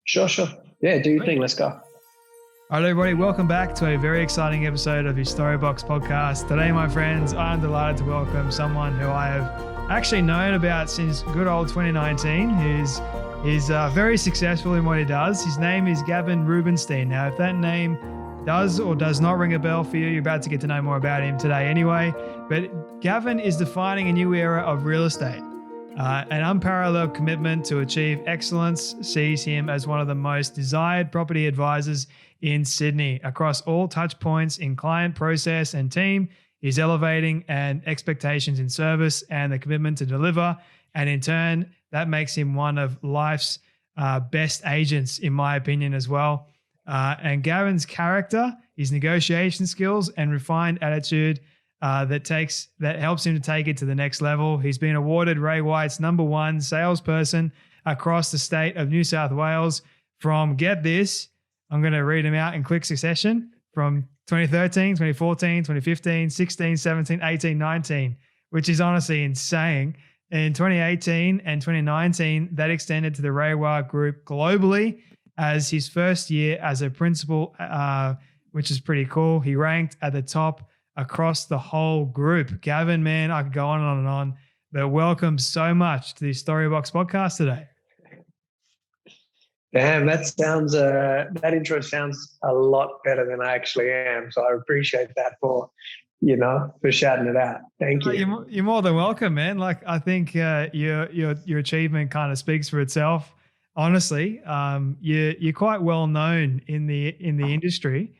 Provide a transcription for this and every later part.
Sure. Yeah, do your thing. Let's go. All right, everybody, welcome back to a very exciting episode of your Storybox podcast. Today, my friends, I'm delighted to welcome someone who I have actually known about since good old 2019, who's very successful in what he does. His name is Gavin Rubinstein. Now, if that name does or does not ring a bell for you, you're about to get to know more about him today anyway. But Gavin is defining a new era of real estate. An unparalleled commitment to achieve excellence sees him as one of the most desired property advisors in Sydney. Across all touch points in client, process, and team, he's elevating and expectations in service and the commitment to deliver. And in turn, that makes him one of life's best agents, in my opinion, as well. And Gavin's character, his negotiation skills, and refined attitude that helps him to take it to the next level. He's been awarded Ray White's #1 salesperson across the state of New South Wales from, get this, I'm going to read them out in quick succession, from 2013, 2014, 2015, 16, 17, 18, 19, which is honestly insane. In 2018 and 2019, that extended to the Ray White Group globally as his first year as a principal, which is pretty cool. He ranked at the top across the whole group. Gavin, man, I could go on and on, but welcome so much to the Storybox podcast today. Damn, that intro sounds a lot better than I actually am. So I appreciate that for shouting it out. Thank you. You're more than welcome, man. Like, I think your achievement kind of speaks for itself. Honestly, you're quite well known in the industry.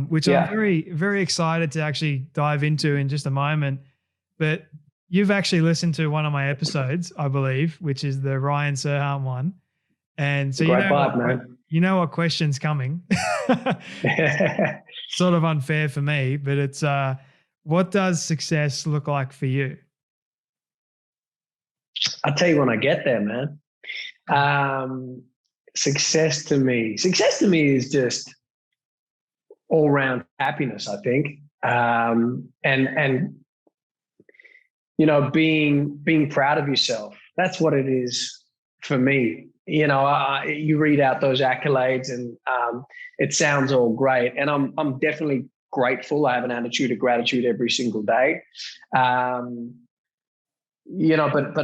Which I'm very, very excited to actually dive into in just a moment. But you've actually listened to one of my episodes, I believe, which is the Ryan Serhant one. And so you know what question's coming. Sort of unfair for me, but it's what does success look like for you? I'll tell you when I get there, man. Success to me is just all around happiness, I think. And being proud of yourself. That's what it is for me. You read out those accolades and it sounds all great. And I'm definitely grateful. I have an attitude of gratitude every single day. But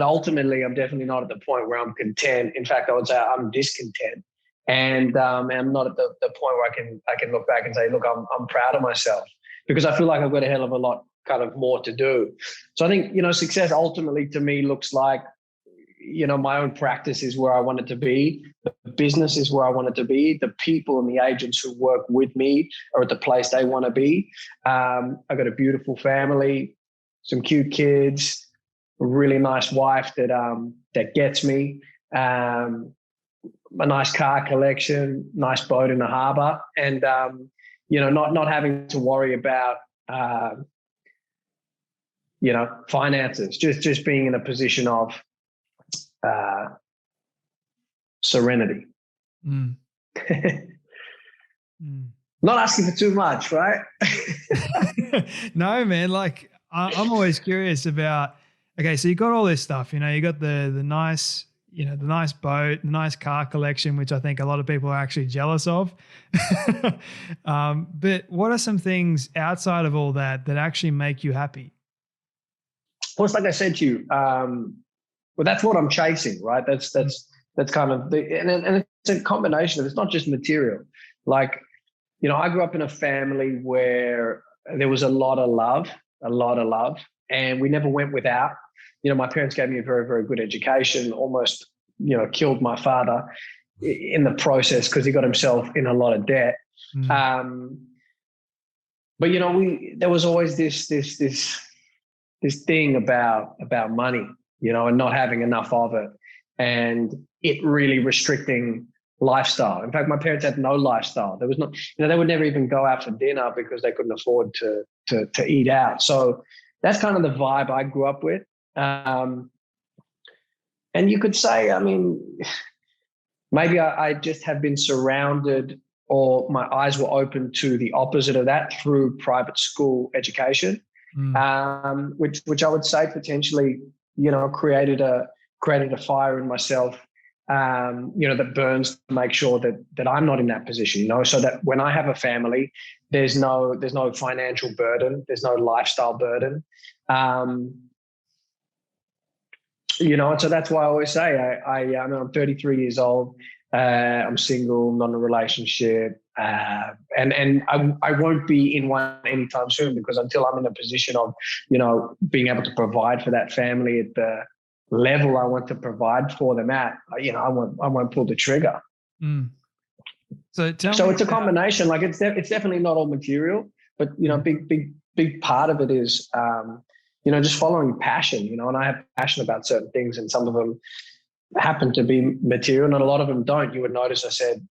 ultimately I'm definitely not at the point where I'm content. In fact, I would say I'm discontent. And I'm not at the point where I can look back and say, look, I'm proud of myself, because I feel like I've got a hell of a lot kind of more to do. So I think, success ultimately to me looks like, my own practice is where I want it to be. The business is where I want it to be. The people and the agents who work with me are at the place they want to be. I've got a beautiful family, some cute kids, a really nice wife that gets me. A nice car collection, nice boat in the harbour, and not having to worry about finances. Just being in a position of serenity. Not asking for too much, right? No, man. Like, I'm always curious about. Okay, so you got all this stuff. You got the nice. The nice boat, the nice car collection, which I think a lot of people are actually jealous of. But what are some things outside of all that actually make you happy? Well, it's like I said to you, that's what I'm chasing, right? That's kind of and it's a combination of, it's not just material. Like, I grew up in a family where there was a lot of love, and we never went without. My parents gave me a very, very good education, almost, killed my father in the process because he got himself in a lot of debt. But, there was always this thing about money, and not having enough of it, and it really restricting lifestyle. In fact, my parents had no lifestyle. There was not, they would never even go out for dinner because they couldn't afford to eat out. So that's kind of the vibe I grew up with. And you could say, maybe I just have been surrounded, or my eyes were open to the opposite of that through private school education, which I would say potentially, created a fire in myself that burns to make sure that I'm not in that position, so that when I have a family, there's no financial burden, there's no lifestyle burden. And so that's why I always say I'm 33 years old. I'm single, not in a relationship, and I won't be in one anytime soon, because until I'm in a position of, being able to provide for that family at the level I want to provide for them at, I won't pull the trigger. Mm. So it's a combination. Like it's definitely not all material, but big part of it is just following passion. And I have passion about certain things, and some of them happen to be material, and a lot of them don't. You would notice I said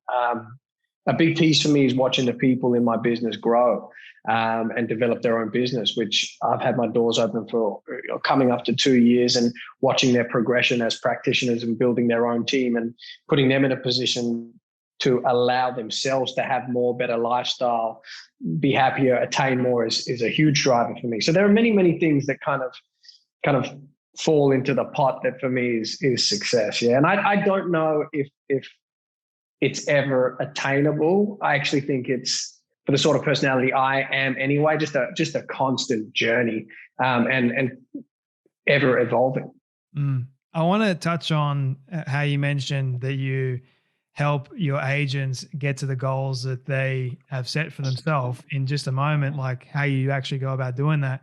a big piece for me is watching the people in my business grow and develop their own business, which I've had my doors open for coming up to 2 years, and watching their progression as practitioners and building their own team and putting them in a position to allow themselves to have more, better lifestyle, be happier, attain more is a huge driver for me. So there are many, many things that kind of fall into the pot that for me is success. Yeah. And I don't know if it's ever attainable. I actually think it's, for the sort of personality I am anyway, just a constant journey and ever evolving. I want to touch on how you mentioned that you help your agents get to the goals that they have set for themselves in just a moment, like how you actually go about doing that.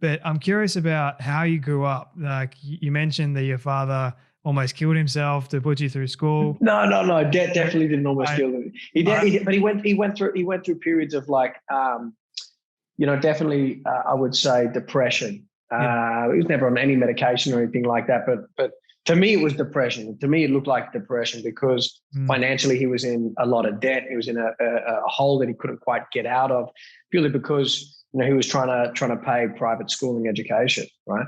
But I'm curious about how you grew up. Like you mentioned that your father almost killed himself to put you through school. No. Definitely didn't almost kill him. He did, but he went through periods of like, definitely I would say depression. He was never on any medication or anything like that, but to me it was depression. To me it looked like depression because financially he was in a lot of debt. He was in a hole that he couldn't quite get out of, purely because he was trying to pay private schooling education, right?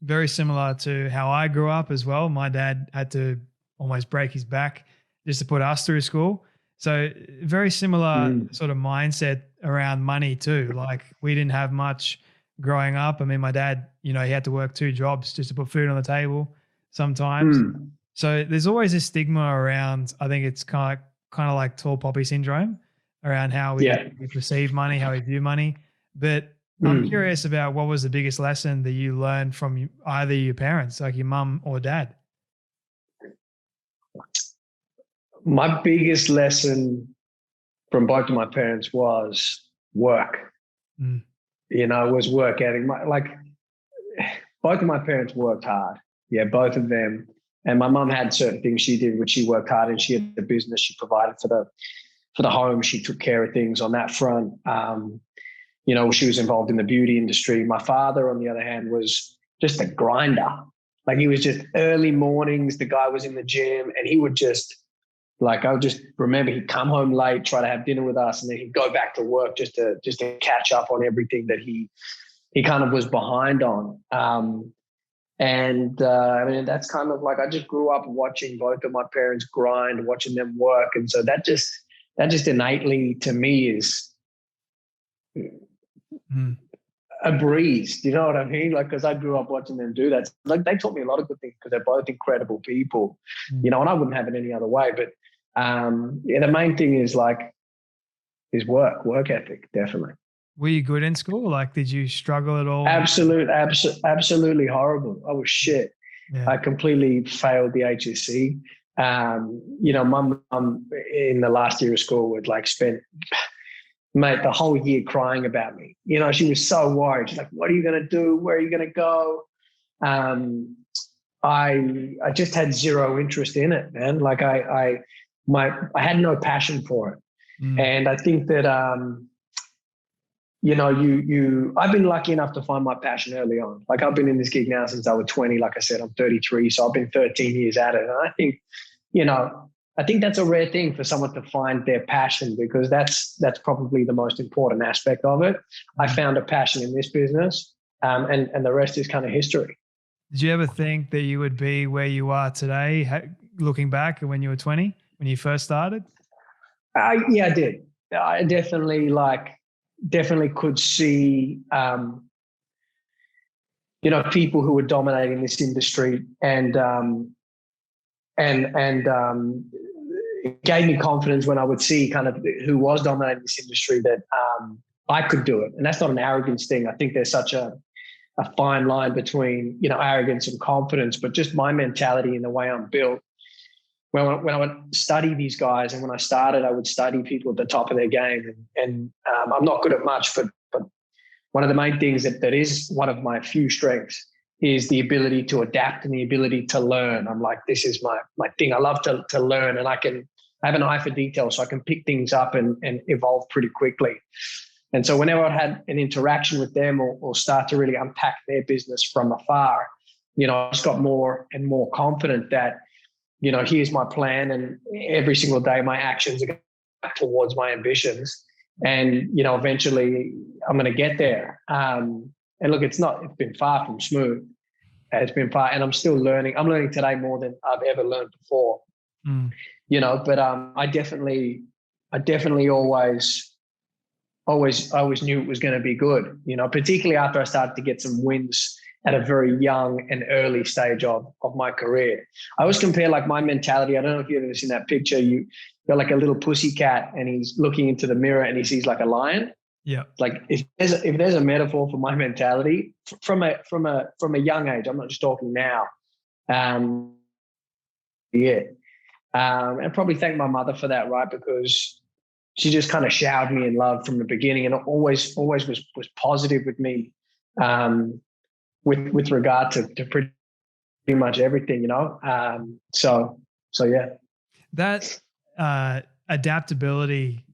Very similar to how I grew up as well. My dad had to almost break his back just to put us through school. So very similar sort of mindset around money too. Like we didn't have much growing up. I mean, my dad, he had to work 2 jobs just to put food on the table sometimes. So there's always a stigma around, I think it's kind of like tall poppy syndrome around how we perceive money, how we view money. But I'm curious about what was the biggest lesson that you learned from either your parents, like your mum or dad? My biggest lesson from both of my parents was work. Was work ethic. Both of my parents worked hard. Yeah, both of them. And my mum had certain things she did, which she worked hard, and she had the business. She provided for the home. She took care of things on that front. She was involved in the beauty industry. My father, on the other hand, was just a grinder. Like he was just early mornings. The guy was in the gym, and he would just, I would just remember he'd come home late, try to have dinner with us, and then he'd go back to work just to catch up on everything that he kind of was behind on. That's kind of like, I just grew up watching both of my parents grind, watching them work, and so that just innately to me is a breeze. Do you know what I mean? Like, because I grew up watching them do that. Like, they taught me a lot of good things because they're both incredible people, and I wouldn't have it any other way. But the main thing is work ethic, definitely. Were you good in school? Like, did you struggle at all? Absolutely horrible. I was shit. Yeah. I completely failed the HSC. My mum in the last year of school would spent the whole year crying about me. She was so worried. She's like, what are you going to do? Where are you going to go? I just had zero interest in it, man. Like I had no passion for it. And I think that, I've been lucky enough to find my passion early on. Like I've been in this gig now since I was 20. Like I said, I'm 33. So I've been 13 years at it. And I think, I think that's a rare thing for someone to find their passion, because that's probably the most important aspect of it. I found a passion in this business, and the rest is kind of history. Did you ever think that you would be where you are today, looking back when you were 20, when you first started? Yeah, I did. I definitely could see, people who were dominating this industry, and it gave me confidence when I would see kind of who was dominating this industry that I could do it. And that's not an arrogance thing. I think there's such a fine line between, arrogance and confidence, but just my mentality and the way I'm built. When I would study these guys, and when I started, I would study people at the top of their game. And I'm not good at much, but one of the main things that is one of my few strengths is the ability to adapt and the ability to learn. I'm like, this is my thing. I love to learn, and I have an eye for detail, so I can pick things up and evolve pretty quickly. And so whenever I had an interaction with them or start to really unpack their business from afar, I just got more and more confident that, here's my plan, and every single day my actions are going towards my ambitions. And, eventually I'm going to get there. And look, it's been far from smooth. It's been far, and I'm still learning. I'm learning today more than I've ever learned before, but I definitely always knew it was going to be good, particularly after I started to get some wins at a very young and early stage of my career. I always compare like my mentality. I don't know if you've ever seen that picture. You're like a little pussy cat, and he's looking into the mirror and he sees like a lion. Yeah. Like if there's a metaphor for my mentality from a young age, I'm not just talking now. And probably thank my mother for that, right? Because she just kind of showered me in love from the beginning, and always was positive with me, with regard to pretty much everything, So yeah. That adaptability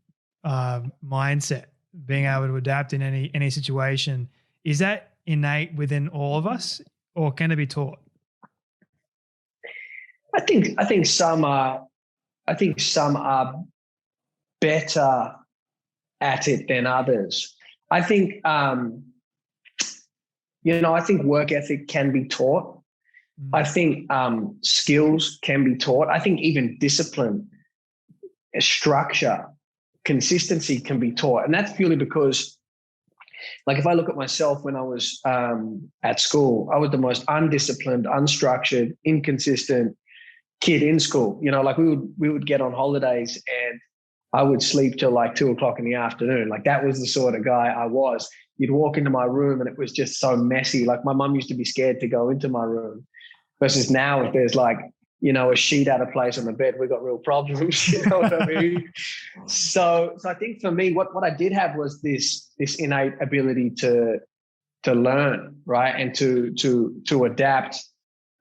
mindset, being able to adapt in any situation, is that innate within all of us, or can it be taught? I think some are better at it than others. I think I think work ethic can be taught. I think skills can be taught. I think even discipline, structure, consistency can be taught. And that's purely because, like, if I look at myself when I was at school, I was the most undisciplined, unstructured, inconsistent kid in school. Like we would get on holidays and I would sleep till like 2:00 in the afternoon. Like that was the sort of guy I was. You'd walk into my room and it was just so messy. Like my mum used to be scared to go into my room, versus now if there's like, a sheet out of place on the bed, we got real problems. You know what I mean? So I think for me, what I did have was this innate ability to learn, right? And to adapt.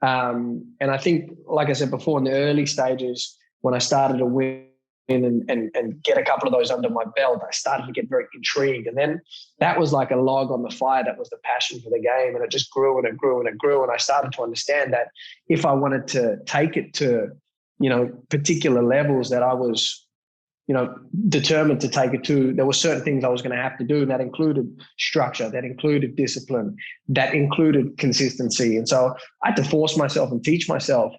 And I think, like I said before, in the early stages, when I started to win and get a couple of those under my belt, I started to get very intrigued. And then that was like a log on the fire. That was the passion for the game. And it just grew and it grew and it grew. And I started to understand that if I wanted to take it to, particular levels that I was, determined to take it to, there were certain things I was going to have to do. And that included structure, that included discipline, that included consistency. And so I had to force myself and teach myself,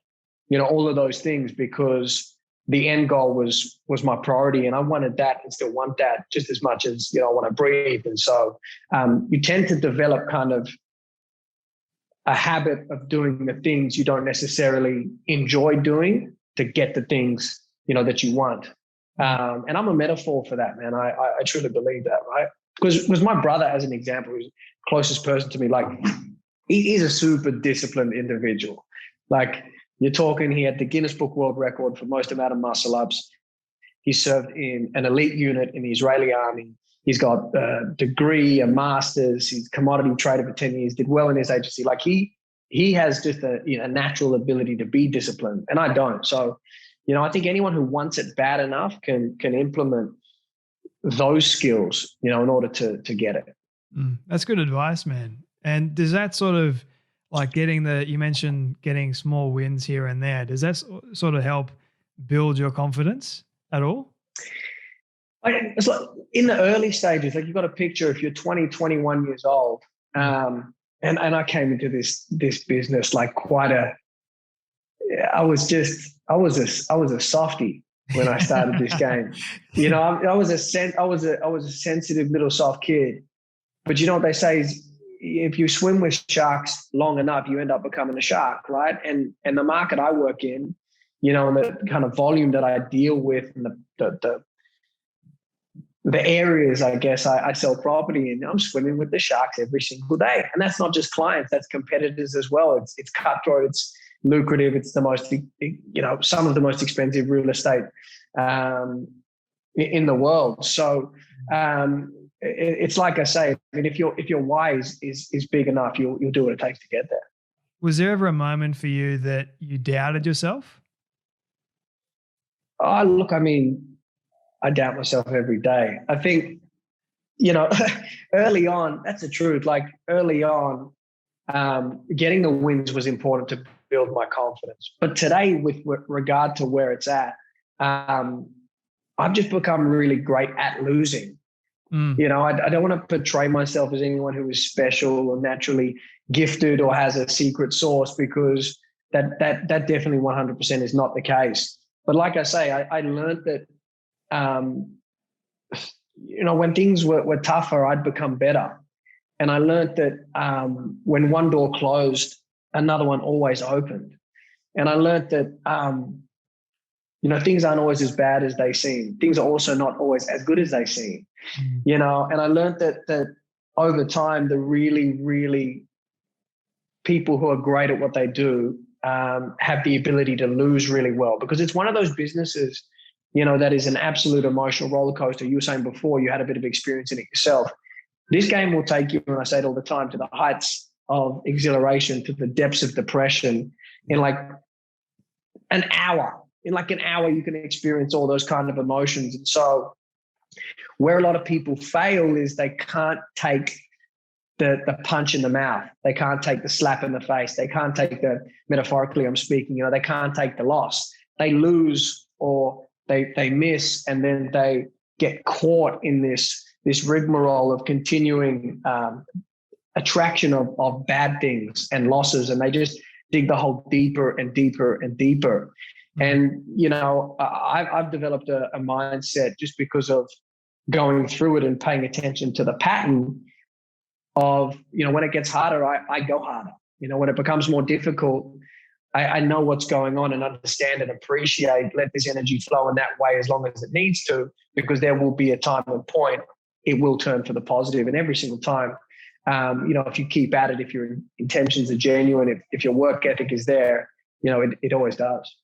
all of those things, because the end goal was my priority, and I wanted that and still want that just as much as, I want to breathe. And so you tend to develop kind of a habit of doing the things you don't necessarily enjoy doing to get the things, that you want. And I'm a metaphor for that, man. I truly believe that, right? Because my brother, as an example, who's the closest person to me, like he's a super disciplined individual. Like, you're talking, he had the Guinness Book World Record for most amount of muscle ups. He served in an elite unit in the Israeli army. He's got a degree, a master's. He's commodity trader for 10 years, did well in his agency. Like he has just a natural ability to be disciplined, and I don't. So, I think anyone who wants it bad enough can implement those skills, in order to get it. That's good advice, man. And does that sort of, like you mentioned getting small wins here and there, does that sort of help build your confidence at all? It's like in the early stages, like you've got a picture, if you're 20, 21 years old, and I came into this business like I was a softie when I started this game. I was a sensitive little soft kid, but you know what they say is, if you swim with sharks long enough, you end up becoming a shark, right? And the market I work in, and the kind of volume that I deal with and the areas, I guess, I sell property in, I'm swimming with the sharks every single day. And that's not just clients, that's competitors as well. It's cutthroat, it's lucrative, it's the most, some of the most expensive real estate in the world. So it's like I say, I mean, if your why is big enough, you'll do what it takes to get there. Was there ever a moment for you that you doubted yourself? Oh, look, I mean, I doubt myself every day. I think, early on, that's the truth. Like early on, getting the wins was important to build my confidence. But today, with regard to where it's at, I've just become really great at losing. I don't want to portray myself as anyone who is special or naturally gifted or has a secret sauce, because that definitely 100% is not the case. But like I say, I learned that, when things were tougher, I'd become better. And I learned that when one door closed, another one always opened. And I learned that, things aren't always as bad as they seem. Things are also not always as good as they seem, and I learned that over time, the really, really people who are great at what they do have the ability to lose really well, because it's one of those businesses, that is an absolute emotional roller coaster. You were saying before, you had a bit of experience in it yourself. This game will take you, and I say it all the time, to the heights of exhilaration, to the depths of depression in like an hour. In like an hour, you can experience all those kind of emotions. And so where a lot of people fail is they can't take the punch in the mouth. They can't take the slap in the face. They can't take metaphorically I'm speaking, they can't take the loss. They lose or they miss, and then they get caught in this rigmarole of continuing attraction of bad things and losses, and they just dig the hole deeper and deeper and deeper. And, I've developed a mindset just because of going through it and paying attention to the pattern of, when it gets harder, I go harder. When it becomes more difficult, I know what's going on and understand and appreciate, let this energy flow in that way as long as it needs to, because there will be a time and point it will turn for the positive. And every single time, if you keep at it, if your intentions are genuine, if your work ethic is there, it always does.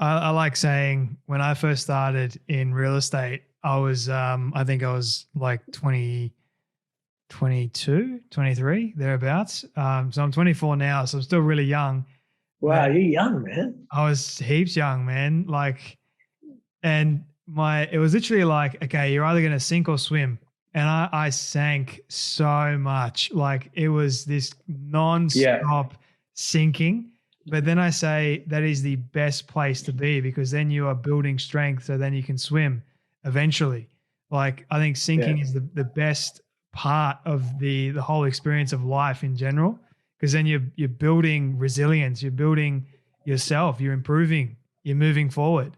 I like saying when I first started in real estate, I was, I think I was like 22, 23, thereabouts. So I'm 24 now, so I'm still really young. Wow, you're young, man. I was heaps young, man. And it was literally like, okay, you're either going to sink or swim. And I sank so much. Like it was this non-stop sinking. But then I say that is the best place to be, because then you are building strength, so then you can swim eventually. Like I think sinking is the best part of the whole experience of life in general, because then you're building resilience, you're building yourself, you're improving, you're moving forward.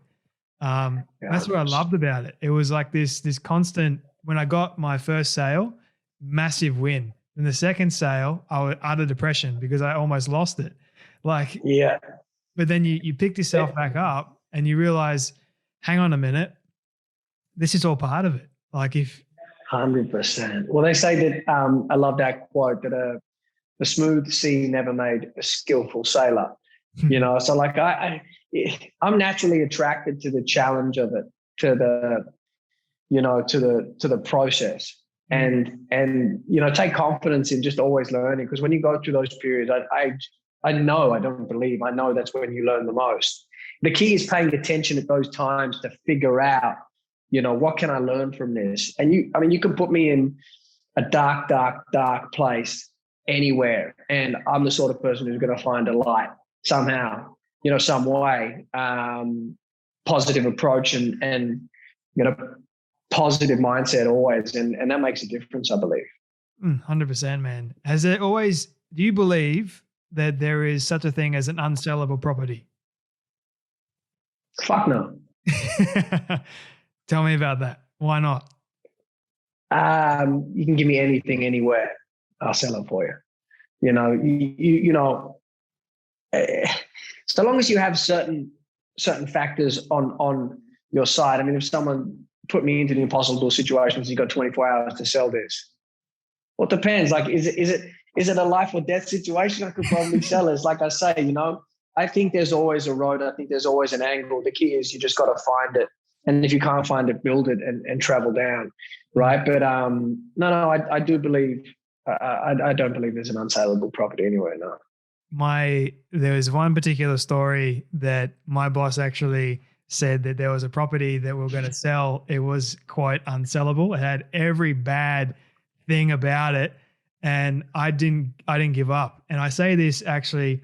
That's what I loved about it. It was like this constant. When I got my first sale, massive win. In the second sale, I was out of depression because I almost lost it. But then you picked yourself back up and you realize, hang on a minute, this is all part of it. Like 100%. Well, they say that, I love that quote, that a smooth sea never made a skillful sailor, so like I'm naturally attracted to the challenge of it, to the process, and take confidence in just always learning. Because when you go through those periods, I know that's when you learn the most. The key is paying attention at those times to figure out, what can I learn from this? And you can put me in a dark, dark, dark place anywhere, and I'm the sort of person who's going to find a light somehow, some way, positive approach and positive mindset always. And that makes a difference, I believe. 100%, man. Do you believe that there is such a thing as an unsellable property? Fuck no. Tell me about that. Why not? You can give me anything, anywhere. I'll sell it for you. So long as you have certain certain factors on your side. I mean, if someone put me into the impossible situations, you've got 24 hours to sell this. Well, it depends. Like, is it a life or death situation? I could probably sell it. It's like I say, I think there's always a road. I think there's always an angle. The key is you just got to find it. And if you can't find it, build it and travel down. Right. But no, I do believe, I don't believe there's an unsaleable property anywhere. No. There was one particular story that my boss actually said that there was a property that we were going to sell. It was quite unsellable. It had every bad thing about it. And I didn't give up. And I say this actually,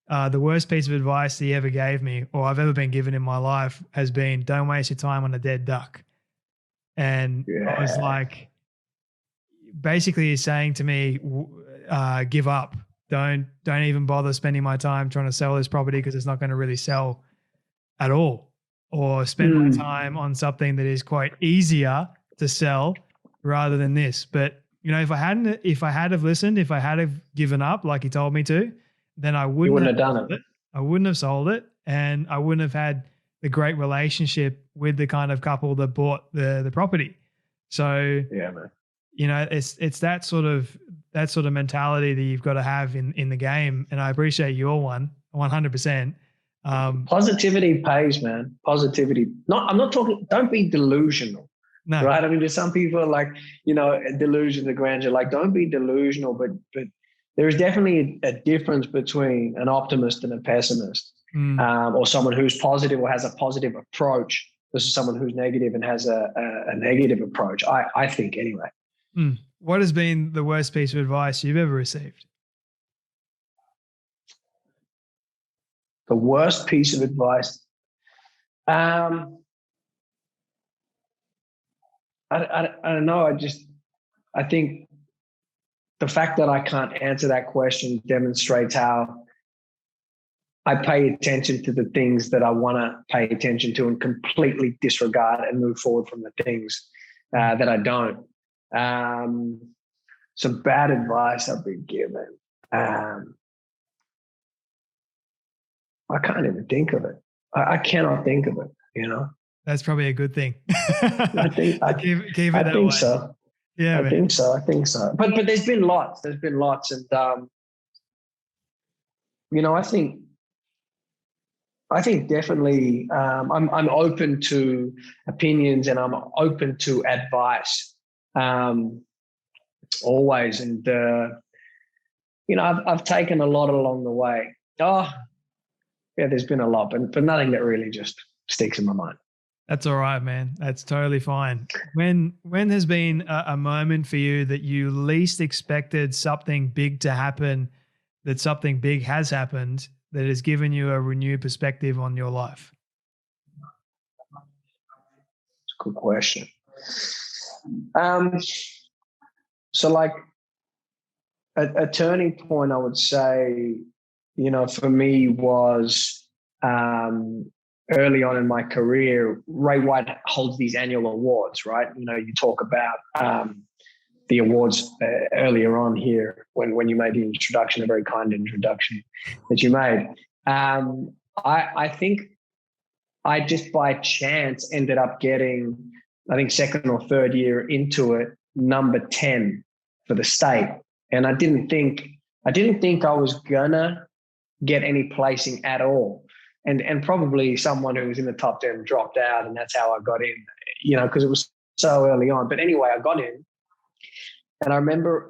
the worst piece of advice he ever gave me, or I've ever been given in my life, has been, don't waste your time on a dead duck. And I was like, basically he's saying to me, give up. Don't even bother spending my time trying to sell this property because it's not going to really sell at all. Or spend my time on something that is quite easier to sell rather than this. But if I had have listened, if I had have given up like he told me to, then I wouldn't have done it. I wouldn't have sold it, and I wouldn't have had the great relationship with the kind of couple that bought the property. So yeah, man. It's that sort of mentality that you've got to have in the game. And I appreciate your 100%. Positivity pays, man. Positivity. I'm not talking, don't be delusional. No. Right. I mean, there's some people like, delusions of grandeur, like don't be delusional, but there is definitely a difference between an optimist and a pessimist, or someone who's positive or has a positive approach versus someone who's negative and has a negative approach. I think anyway. What has been the worst piece of advice you've ever received? The worst piece of advice. I don't know. I think the fact that I can't answer that question demonstrates how I pay attention to the things that I want to pay attention to and completely disregard and move forward from the things that I don't. Some bad advice I've been given. I can't even think of it. I cannot think of it, That's probably a good thing. I think so. Yeah, I think so. But there's been lots. And I think definitely I'm open to opinions and I'm open to advice always. And I've taken a lot along the way. There's been a lot, but nothing that really just sticks in my mind. That's all right, man. That's totally fine. When has been a moment for you that you least expected something big to happen, that something big has happened, that has given you a renewed perspective on your life? That's a good question. So like a turning point, I would say, for me was early on in my career. Ray White holds these annual awards, right? You talk about the awards earlier on here when you made the introduction, a very kind introduction that you made. I think I just by chance ended up getting, I think second or third year into it, number 10 for the state. And I didn't think I was gonna get any placing at all. And probably someone who was in the top 10 dropped out, and that's how I got in, because it was so early on. But anyway, I got in. And I remember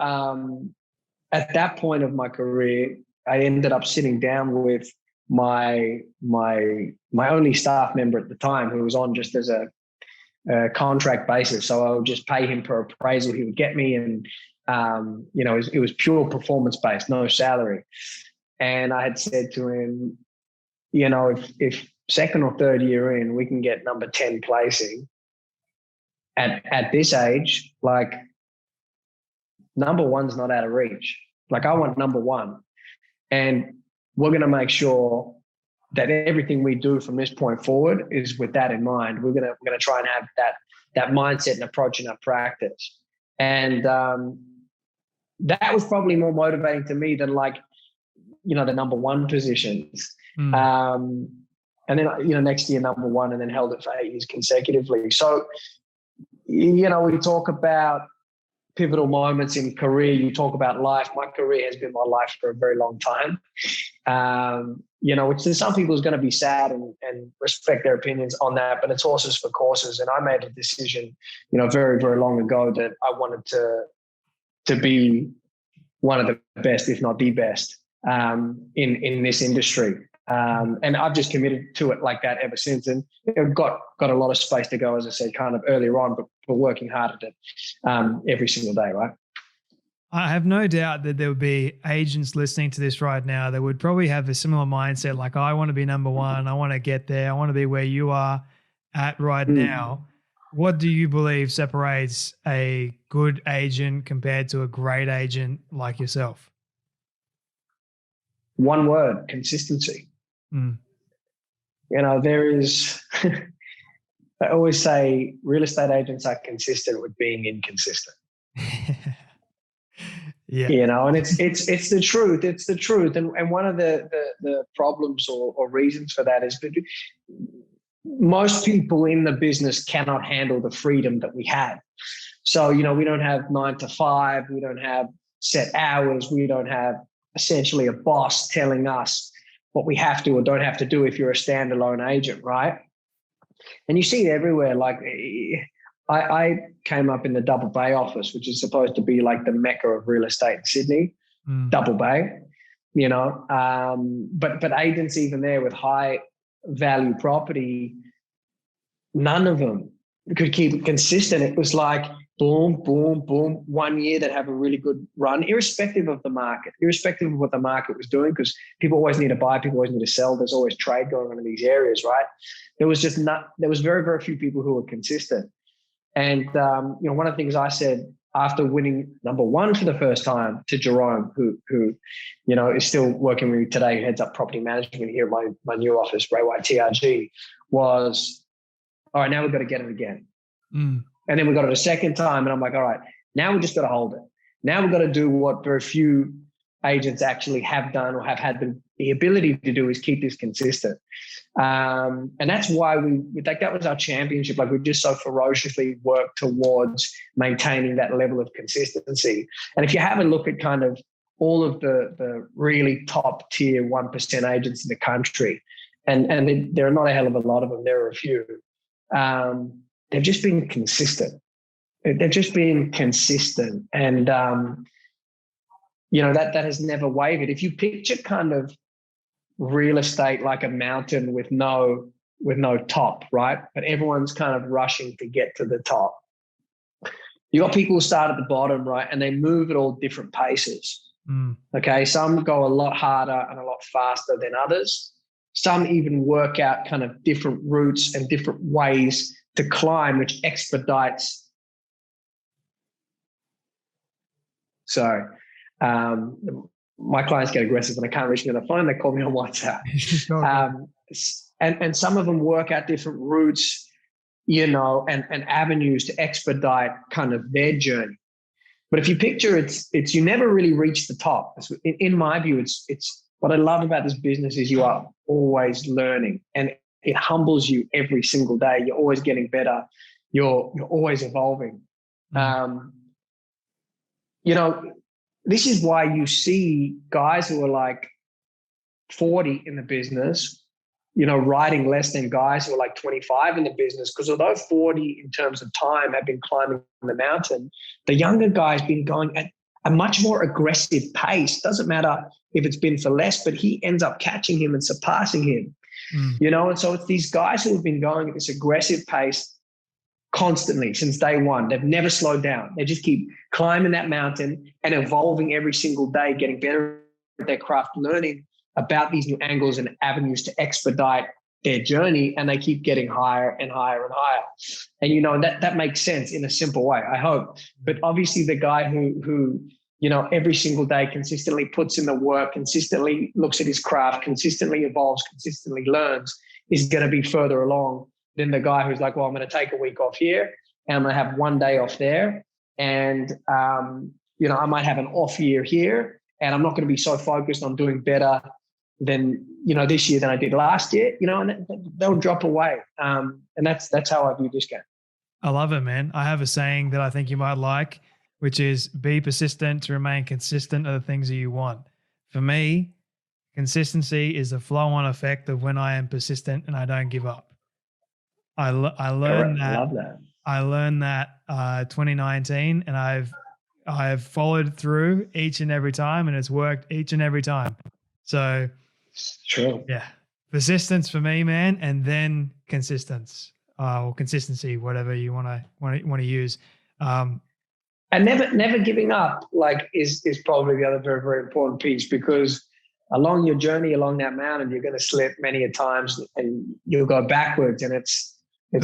at that point of my career, I ended up sitting down with my only staff member at the time, who was on just as a contract basis. So I would just pay him per appraisal he would get me. And, it was pure performance-based, no salary. And I had said to him, if second or third year in, we can get number 10 placing at this age, like number one's not out of reach. Like I want number one, and we're going to make sure that everything we do from this point forward is with that in mind. We're going to try and have that mindset and approach in our practice. And that was probably more motivating to me than the number one positions. And then, next year, number one, and then held it for 8 years consecutively. So, we talk about pivotal moments in career. You talk about life. My career has been my life for a very long time. Which to some people is going to be sad and respect their opinions on that, but it's horses for courses. And I made a decision, very, very long ago that I wanted to be one of the best, if not the best, in this industry. And I've just committed to it like that ever since. And I've got a lot of space to go, as I said, kind of earlier on, but working hard at it every single day, right? I have no doubt that there would be agents listening to this right now that would probably have a similar mindset, like, I want to be number one, I want to get there, I want to be where you are at right now. What do you believe separates a good agent compared to a great agent like yourself? One word: consistency. There is, I always say real estate agents are consistent with being inconsistent. Yeah. And it's the truth. It's the truth. And one of the problems or reasons for that is that most people in the business cannot handle the freedom that we have. So, we don't have 9 to 5. We don't have set hours. We don't have essentially a boss telling us what we have to or don't have to do if you're a standalone agent, right? And you see it everywhere. Like, I came up in the Double Bay office, which is supposed to be like the mecca of real estate in Sydney, Double Bay, but agents even there with high value property, none of them could keep it consistent. It was like boom, boom, boom. 1 year they'd have a really good run, irrespective of the market, irrespective of what the market was doing, because people always need to buy, people always need to sell. There's always trade going on in these areas, right? There was very, very few people who were consistent. And, one of the things I said after winning number one for the first time to Jerome, who is still working with me today, who heads up property management here at my new office, Ray White TRG, was, all right, now we've got to get it again. And then we got it a second time, and I'm like, all right, now we just got to hold it. Now we've got to do what very few agents actually have done or have had the ability to do, is keep this consistent. And that's why that was our championship. Like, we just so ferociously worked towards maintaining that level of consistency. And if you have a look at kind of all of the really top tier 1% agents in the country, and there are not a hell of a lot of them, there are a few, they've just been consistent. They've just been consistent. And, that has never wavered. If you picture kind of real estate like a mountain with no top, right? But everyone's kind of rushing to get to the top. You got people who start at the bottom, right? And they move at all different paces. Okay. Some go a lot harder and a lot faster than others. Some even work out kind of different routes and different ways to climb, which expedites. Sorry. My clients get aggressive when I can't reach me on the phone. They call me on WhatsApp. And some of them work out different routes, and avenues to expedite kind of their journey. But if you picture it's you never really reach the top. In my view, it's what I love about this business is you are always learning, and it humbles you every single day. You're always getting better. You're always evolving. This is why you see guys who are like 40 in the business, riding less than guys who are like 25 in the business. Because although 40 in terms of time have been climbing the mountain, the younger guy's been going at a much more aggressive pace. Doesn't matter if it's been for less, but he ends up catching him and surpassing him. And so it's these guys who have been going at this aggressive pace constantly since day one. They've never slowed down. They just keep climbing that mountain and evolving every single day, getting better at their craft, learning about these new angles and avenues to expedite their journey, and they keep getting higher and higher and higher. And that makes sense in a simple way, I hope. But obviously the guy who every single day consistently puts in the work, consistently looks at his craft, consistently evolves, consistently learns, is going to be further along than the guy who's like, well, I'm going to take a week off here and I'm going to have 1 day off there. And, I might have an off year here, and I'm not going to be so focused on doing better, this year than I did last year, and they'll drop away. And that's how I view this game. I love it, man. I have a saying that I think you might like, which is be persistent to remain consistent are the things that you want. For me, consistency is the flow-on effect of when I am persistent and I don't give up. I learned that. I love that. I learned that 2019, and I've followed through each and every time, and it's worked each and every time. So, it's true. Yeah, persistence for me, man, and then or consistency, whatever you want to use. And never giving up, is probably the other very, very important piece, because along your journey, along that mountain, you're going to slip many a times, and you'll go backwards, and it's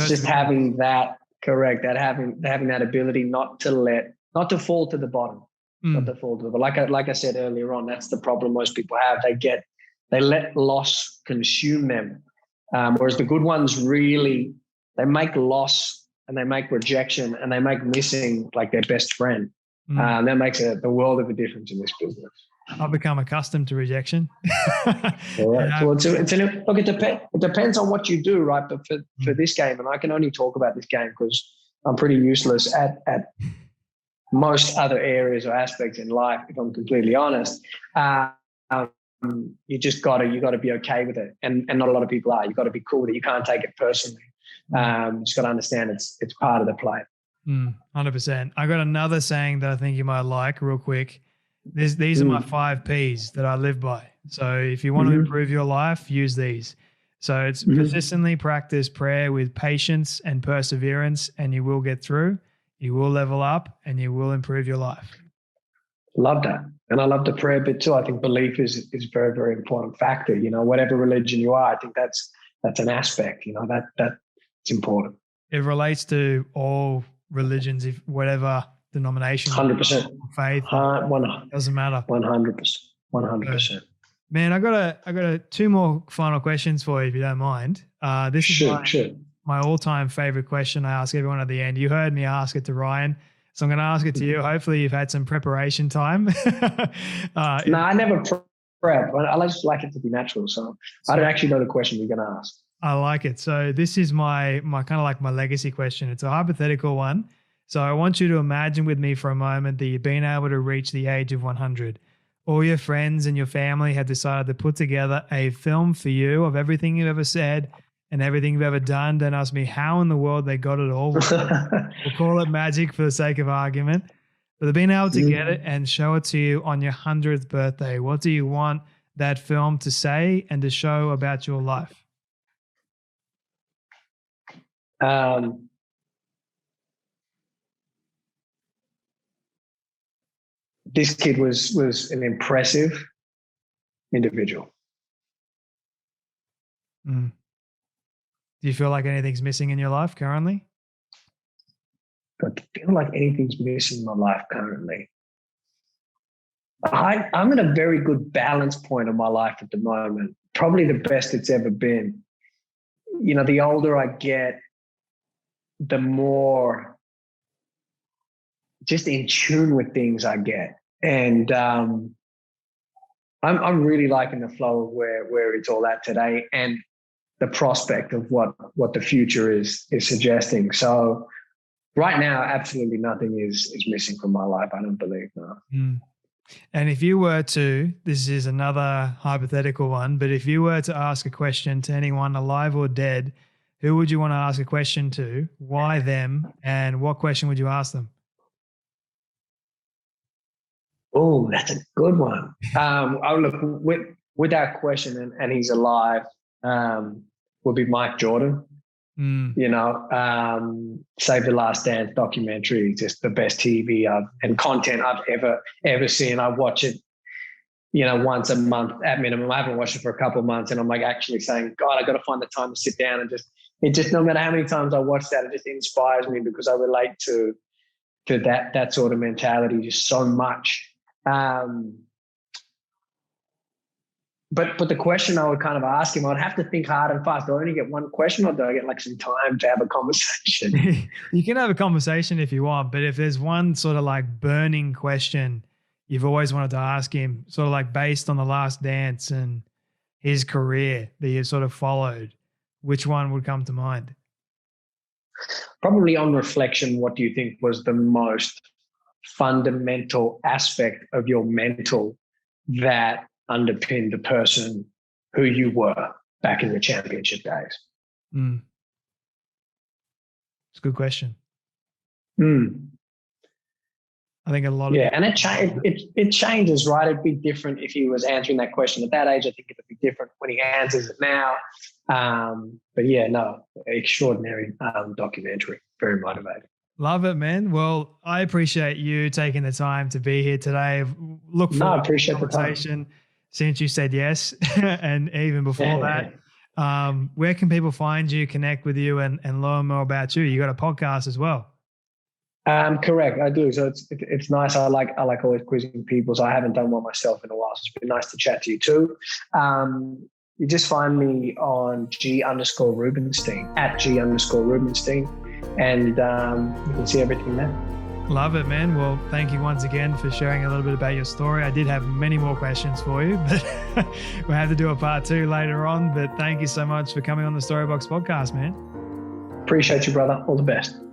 just having that having that ability not to fall to the bottom, not to fall to the bottom. Like I said earlier on, that's the problem most people have. They let loss consume them, whereas the good ones really, they make loss and they make rejection and they make missing like their best friend. That makes the world of a difference in this business. I've become accustomed to rejection. Correct. Well, look, it depends on what you do, right? But for this game, and I can only talk about this game because I'm pretty useless at most other areas or aspects in life, if I'm completely honest. You just you got to be okay with it, and not a lot of people are. You got to be cool with it. You can't take it personally. Just got to understand it's part of the play. 100%. I got another saying that I think you might like real quick. These are my 5 Ps that I live by. So if you want to improve your life, use these. So it's persistently practice prayer with patience and perseverance, and you will get through. You will level up, and you will improve your life. Love that. And I love the prayer bit too. I think belief is a very, very important factor. Whatever religion you are, I think that's an aspect, that's important. It relates to all religions, if whatever denomination, 100%, faith, doesn't matter. 100%. Man, I got 2 more final questions for you, if you don't mind. This is my all-time favorite question I ask everyone at the end. You heard me ask it to Ryan, so I'm going to ask it to you. Hopefully you've had some preparation time. No, I never prep. I just like it to be natural. So I don't actually know the question you're going to ask. I like it. So this is my kind of like my legacy question. It's a hypothetical one. So I want you to imagine with me for a moment that you've been able to reach the age of 100. All your friends and your family have decided to put together a film for you of everything you've ever said and everything you've ever done. Don't ask me how in the world they got it all. We'll call it magic for the sake of argument. But they've been able to get it and show it to you on your 100th birthday. What do you want that film to say and to show about your life? This kid was an impressive individual. Do you feel like anything's missing in your life currently? I feel like anything's missing in my life currently. I'm at a very good balance point of my life at the moment. Probably the best it's ever been. The older I get, the more just in tune with things I get. And I'm really liking the flow of where it's all at today and the prospect of what the future is suggesting. So right now, absolutely nothing is missing from my life. I don't believe, no. And if you were to, this is another hypothetical one, but if you were to ask a question to anyone alive or dead, who would you want to ask a question to? Why them? And what question would you ask them? Oh, that's a good one. I'll look with that question, and he's alive, would be Mike Jordan. Save the Last Dance documentary, just the best TV and content I've ever seen. I watch it, once a month at minimum. I haven't watched it for a couple of months, and I'm like actually saying, God, I got to find the time to sit down and just no matter how many times I watch that, it just inspires me because I relate to that sort of mentality just so much. But the question I would kind of ask him, I'd have to think hard and fast. Do I only get one question, or do I get like some time to have a conversation? You can have a conversation if you want, but if there's one sort of like burning question you've always wanted to ask him, sort of like based on The Last Dance and his career that you sort of followed, which one would come to mind? Probably on reflection, what do you think was the most fundamental aspect of your mental that underpinned the person who you were back in the championship days? It's a good question. Mm. I think a lot of and it changes, right? It'd be different if he was answering that question at that age. I think it would be different when he answers it now. But yeah, no, extraordinary documentary, very motivating. Love it, man. Well, I appreciate you taking the time to be here today. Look forward to the conversation since you said yes, and even before that. Where can people find you, connect with you, and learn more about you? You got a podcast as well. Correct, I do. So it's nice. I like always quizzing people. So I haven't done one myself in a while. So it's been nice to chat to you too. You just find me on G_Rubinstein at G_Rubinstein, and you can see everything there. Love it, man. Well, thank you once again for sharing a little bit about your story. I did have many more questions for you, but we'll have to do a part 2 later on. But thank you so much for coming on the Storybox podcast, man. Appreciate you, brother. All the best.